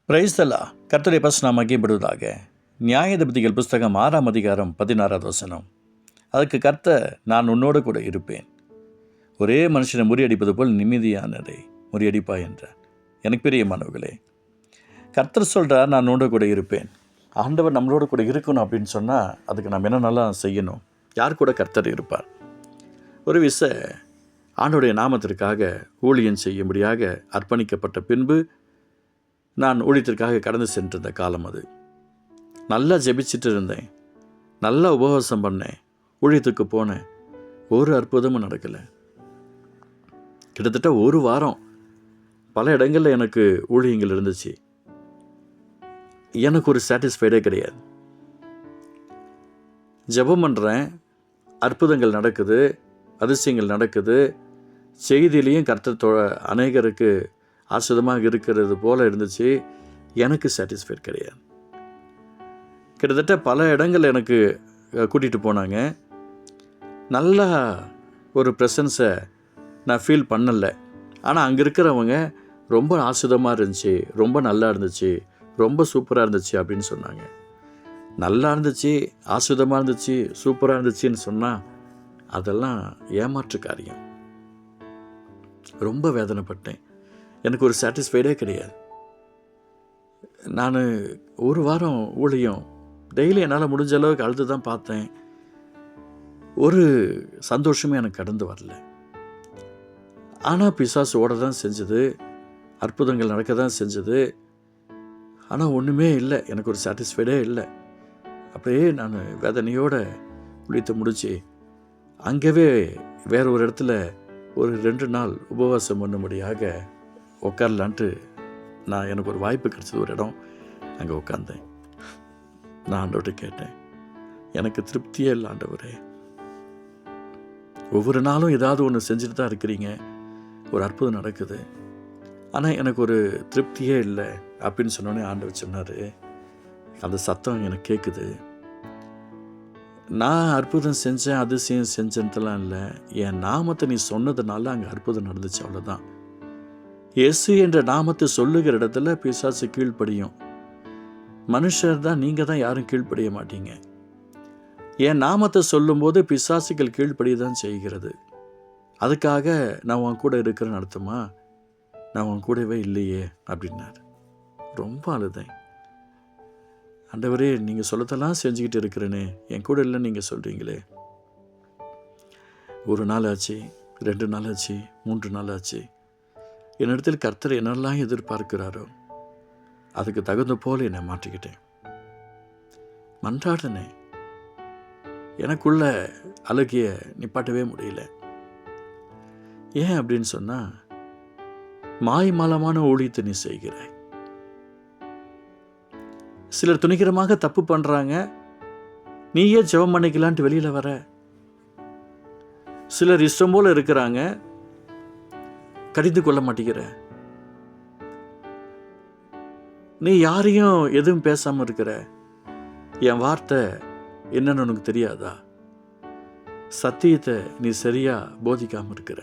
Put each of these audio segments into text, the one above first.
Praise the Lord. கர்த்தருடைய பரிசுத்தம் மகிமைப்படுவதாக. நியாயாதிபதிகள் புஸ்தகம் 6ஆம் அதிகாரம் 16வது வசனம். அதுக்கு கர்த்தர், நான் உன்னோடு கூட இருப்பேன், ஒரே மனுஷனை முறியடிப்பது போல் நிம்மதியானதை முறியடிப்பாய் என்றார். எனக்கு பிரியமானவர்களே, கர்த்தர் சொல்கிறார், நான் உன்னோடு கூட இருப்பேன். ஆண்டவர் நம்மளோட கூட இருக்கணும் அப்படின்னு சொன்னால் அதுக்கு நம்ம என்னென்னலாம் செய்யணும்? யார் கூட கர்த்தர் இருப்பார்? ஒரு ஆண்டவருடைய நாமத்திற்காக ஊழியம் செய்யும்படியாக அர்ப்பணிக்கப்பட்ட பின்பு நான் ஊழியத்திற்காக கடந்து சென்றிருந்த காலம் அது. நல்லா ஜெபிச்சிட்டு இருந்தேன், நல்லா உபவாசம் பண்ணேன், ஊழியத்துக்கு போனேன். ஒரு அற்புதமும் நடக்கலை. கிட்டத்தட்ட ஒரு வாரம் பல இடங்களில் எனக்கு ஊழியங்கள் இருந்துச்சு. எனக்கு ஒரு சாட்டிஸ்ஃபைடே கிடையாது. ஜெபம் பண்ணுறேன், அற்புதங்கள் நடக்குது, அதிசயங்கள் நடக்குது, செய்தியிலையும் கர்த்தர் அநேகருக்கு ஆசிரியமாக இருக்கிறது போல் இருந்துச்சு. எனக்கு சாட்டிஸ்ஃபைட் கிடையாது. கிட்டத்தட்ட பல இடங்கள் எனக்கு கூட்டிகிட்டு போனாங்க. நல்லா ஒரு ப்ரெசன்ஸை நான் ஃபீல் பண்ணலை. ஆனால் அங்கே இருக்கிறவங்க ரொம்ப ஆசிரியமாக இருந்துச்சு, ரொம்ப நல்லா இருந்துச்சு, ரொம்ப சூப்பராக இருந்துச்சு அப்படின்னு சொன்னாங்க. நல்லா இருந்துச்சு, ஆசிரியமாக இருந்துச்சு, சூப்பராக இருந்துச்சுன்னு சொன்னால் அதெல்லாம் ஏமாற்று காரியம். ரொம்ப வேதனைப்பட்டேன். எனக்கு ஒரு சாட்டிஸ்ஃபைடே கிடையாது. நான் ஒரு வாரம் ஊழியம் டெய்லி என்னால் முடிஞ்ச அளவுக்கு அழுது தான் பார்த்தேன். ஒரு சந்தோஷமே எனக்கு கடந்து வரல. ஆனால் பிசாசு ஓட தான் செஞ்சது, அற்புதங்கள் நடக்க தான் செஞ்சது. ஆனால் ஒன்றுமே இல்லை, எனக்கு ஒரு சாட்டிஸ்ஃபைடே இல்லை. அப்படியே நான் வேதனையோடு ஊழியத்தை முடிச்சு அங்கேவே வேற ஒரு இடத்துல ஒரு 2 நாள் உபவாசம் பண்ணும்படியாக உட்காரலான்ட்டு எனக்கு ஒரு வாய்ப்பு கிடச்சது. ஒரு இடம் அங்கே உட்காந்தேன். நான் ஆண்டவர்கிட்ட கேட்டேன், எனக்கு திருப்தியே இல்லை ஆண்டவரே, ஒவ்வொரு நாளும் ஏதாவது ஒன்று செஞ்சுட்டு தான் இருக்கிறீங்க, ஒரு அற்புதம் நடக்குது, ஆனால் எனக்கு ஒரு திருப்தியே இல்லை அப்படின்னு சொன்னோடனே ஆண்டவர் சொன்னார், அந்த சத்தம் எனக்கு கேட்குது. நான் அற்புதம் செஞ்சேன், அதிசயம் செஞ்சேன்ட்டுலாம் இல்லை, என் நாமத்தை நீ சொன்னதுனால அங்கே அற்புதம் நடந்துச்சு, அவ்வளோதான். இயேசு என்ற நாமத்தை சொல்லுகிற இடத்துல பிசாசு கீழ்ப்படியும். மனுஷர் தான், நீங்கள் தான் யாரும் கீழ்ப்படிய மாட்டீங்க. என் நாமத்தை சொல்லும்போது பிசாசுகள் கீழ்ப்படிய தான் செய்கிறது. அதுக்காக நான் உன் கூட இருக்கிறேன்னு அர்த்தமா? நான் உன் கூடவே இல்லையே அப்படின்னார். ரொம்ப அழுதேன். ஆண்டவரே, நீங்கள் சொல்லத்தெல்லாம் செஞ்சுக்கிட்டு இருக்கிறேனே, என் கூட இல்லைன்னு நீங்கள் சொல்கிறீங்களே. ஒரு நாள் ஆச்சு, 2 நாள் ஆச்சு, 3 நாள் ஆச்சு. என்னிடத்தில் கர்த்தர் என்னெல்லாம் எதிர்பார்க்கிறாரோ அதுக்கு தகுந்த போல் என்னை மாற்றிக்கிட்டேன். மன்றாடினேன். எனக்குள்ள அழுகிய நிப்பாட்டவே முடியல. ஏன் அப்படின்னு சொன்னால், மாய்மாலமான ஊழியத்தை நீ செய்கிறாய். சிலர் துணிகரமாக தப்பு பண்ணுறாங்க, நீயே ஜெபம் பண்ணிக்கலான்ட்டு வெளியில் வர. சிலர் இஷ்டம் போல் இருக்கிறாங்க, கடிந்து கொள்ள மாட்டேங்கிற. நீ யாரையும் எதுவும் பேசாமல் இருக்கிற. என் வார்த்தை என்னன்னு உனக்கு தெரியாதா? சத்தியத்தை நீ சரியா போதிக்காமல் இருக்கிற.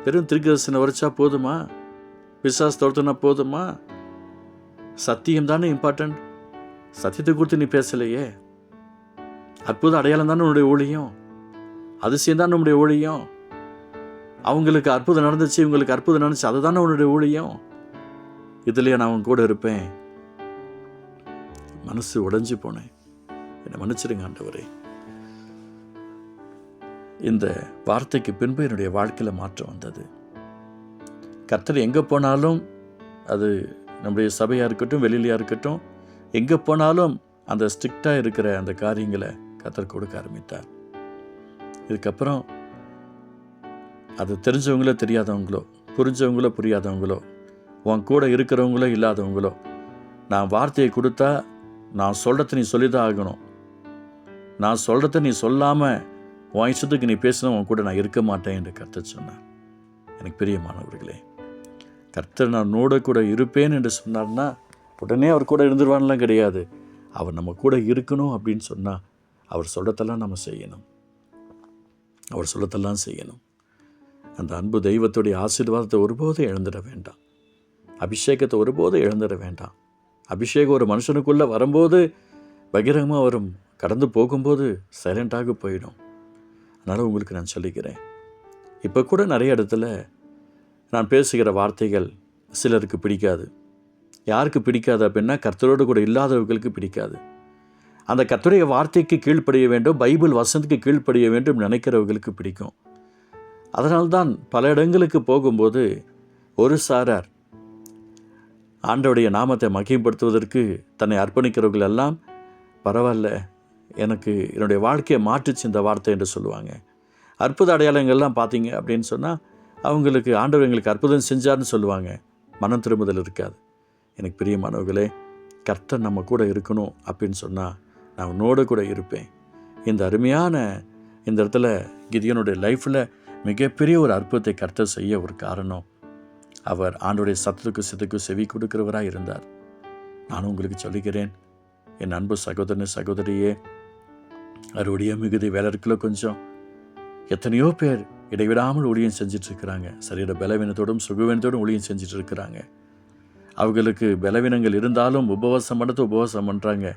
வெறும் தீர்க்கதரிசனம் வரைச்சா போதுமா? பிசாசு துரத்துனா போதுமா? சத்தியம் தானே இம்பார்ட்டன்ட். சத்தியத்தை குறித்து நீ பேசலையே. அற்புத அடையாளம் தானே உன்னுடைய ஊழியம், அதிசயம் தான் நம்முடைய ஊழியம். அவங்களுக்கு அற்புதம் நடந்துச்சு, இவங்களுக்கு அற்புதம் நடந்துச்சு, அதுதானே உன்னுடைய ஊழியம். இதுலையே நான் அவன் கூட இருப்பேன். மனசு உடைஞ்சு போனேன். என்னை மன்னிச்சிடுங்க ஆண்டவரே. இந்த வார்த்தைக்கு பின்பு என்னுடைய வாழ்க்கையில் மாற்றம் வந்தது. கர்த்தர் எங்கே போனாலும், அது நம்முடைய சபையாக இருக்கட்டும், வெளியிலையாக இருக்கட்டும், எங்கே போனாலும் அந்த ஸ்ட்ரிக்டாக இருக்கிற அந்த காரியங்களை கர்த்தர் கொடுக்க ஆரம்பித்தார். இதுக்கப்புறம் அது தெரிஞ்சவங்களோ தெரியாதவங்களோ, புரிஞ்சவங்களோ புரியாதவங்களோ, உன் கூட இருக்கிறவங்களோ இல்லாதவங்களோ, நான் வார்த்தையை கொடுத்தா நான் சொல்கிறத நீ சொல்லி தான் ஆகணும். நான் சொல்கிறத நீ சொல்லாமல் உன் இஷ்டத்துக்கு நீ பேசினா உன் கூட நான் இருக்க மாட்டேன் என்று கர்த்தர் சொன்னார். எனக்கு பிரியமானவர்களே, கர்த்தர் நான் உன்னோட கூட இருப்பேன் என்று சொன்னார்னா உடனே அவர் கூட இருந்துருவான்லாம் கிடையாது. அவர் நம்ம கூட இருக்கணும் அப்படின்னு சொன்னால் அவர் சொல்கிறதெல்லாம் நம்ம செய்யணும். அவர் சொல்லத்தெல்லாம் செய்யணும். அந்த அன்பு தெய்வத்துடைய ஆசீர்வாதத்தை ஒருபோதும் இழந்துட வேண்டாம். அபிஷேகத்தை ஒருபோதும் இழந்துட வேண்டாம். அபிஷேகம் ஒரு மனுஷனுக்குள்ளே வரும்போது பகிரங்கமாக வரும், கடந்து போகும்போது சைலண்ட்டாக போயிடும். அதனால் உங்களுக்கு நான் சொல்லிக்கிறேன், இப்போ கூட நிறைய இடத்துல நான் பேசுகிற வார்த்தைகள் சிலருக்கு பிடிக்காது. யாருக்கு பிடிக்காது அப்படின்னா, கர்த்தரோடு கூட இல்லாதவர்களுக்கு பிடிக்காது. அந்த கர்த்தருடைய வார்த்தைக்கு கீழ்ப்படிய வேண்டும், பைபிள் வசனத்துக்கு கீழ்ப்படிய வேண்டும் நினைக்கிறவர்களுக்கு பிடிக்கும். அதனால்தான் பல இடங்களுக்கு போகும்போது ஒரு சாரார் ஆண்டவருடைய நாமத்தை மகிமைப்படுத்துவதற்கு தன்னை அர்ப்பணிக்கிறவர்கள் எல்லாம், பரவாயில்ல, எனக்கு என்னுடைய வாழ்க்கையை மாற்றுச்சு இந்த வார்த்தை என்று சொல்லுவாங்க. அற்புத அடையாளங்கள்லாம் பார்த்தீங்க அப்படின்னு சொன்னால் அவங்களுக்கு ஆண்டவர் எங்களுக்கு அற்புதம் செஞ்சார்னு சொல்லுவாங்க. மனம் திரும்புதல் இருக்காது. எனக்கு பிரியமானவர்களே, கர்த்தர் நம்ம கூட இருக்கணும் அப்படின்னு சொன்னால் நான் உன்னோடு கூட இருப்பேன். இந்த அருமையான இந்த இடத்துல கிதியோனுடைய லைஃப்பில் மிகப்பெரிய ஒரு அற்புதத்தை கர்த்தர் செய்ய ஒரு காரணம், அவர் ஆண்டவருடைய சத்தத்துக்கு சித்துக்கு செவி கொடுக்கிறவராக இருந்தார். நானும் உங்களுக்கு சொல்லிக்கிறேன், என் அன்பு சகோதரன் சகோதரியே, அவருடைய மிகுதி வேலருக்குள்ள கொஞ்சம் எத்தனையோ பேர் இடைவிடாமல் ஊழியம் செஞ்சிட்டு இருக்கிறாங்க. சரீர பலவீனத்தோடும் சுகவீனத்தோடும் ஊழியம் செஞ்சுட்டு இருக்கிறாங்க. அவங்களுக்கு பலவீனங்கள் இருந்தாலும் உபவாசம் பண்ணுறாங்க.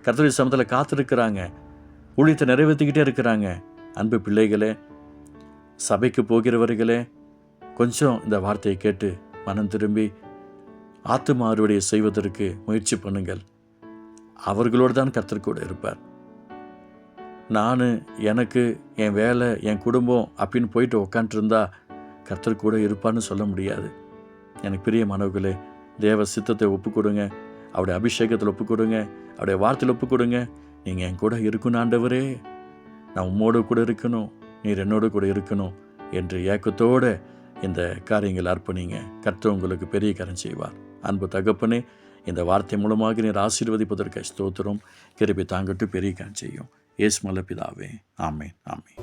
கர்த்தருடைய சமத்தில் காத்திருக்கிறாங்க. ஊழியத்தை நிறைவேற்றிக்கிட்டே இருக்கிறாங்க. அன்பு பிள்ளைகளே, சபைக்கு போகிறவர்களே, கொஞ்சம் இந்த வார்த்தையை கேட்டு மனம் திரும்பி ஆத்தும அறுவடையை செய்வதற்கு முயற்சி பண்ணுங்கள். அவர்களோடு தான் கர்த்தர் கூட இருப்பார். நான் எனக்கு என் வேலை என் குடும்பம் அப்படின்னு போயிட்டு உக்காண்ட்ருந்தா கர்த்தர் கூட இருப்பான்னு சொல்ல முடியாது. எனக்கு பிரியமானவர்களே, தேவ சித்தத்தை ஒப்புக் கொடுங்க, அவருடைய அபிஷேகத்தில் ஒப்புக் கொடுங்க, அவருடைய வார்த்தையில் ஒப்புக் கொடுங்க. நீங்கள் என் கூட இருக்கணும் ஆண்டவரே, நான் உம்மோடு கூட இருக்கணும், நீர் என்னோடு கூட இருக்கணும் என்று ஏக்கத்தோடு இந்த காரியங்கள் அர்ப்பணிங்க. கர்த்தர் உங்களுக்கு பெரிய காரியம் செய்வார். அன்பு தகப்பனே, இந்த வார்த்தை மூலமாக நீர் ஆசீர்வதிப்பதற்கு ஸ்தோத்திரம். கிருபை தாங்கட்டும், பெரிய காரியம் செய்யும். இயேசு நல்ல பிதாவே, ஆமென், ஆமென்.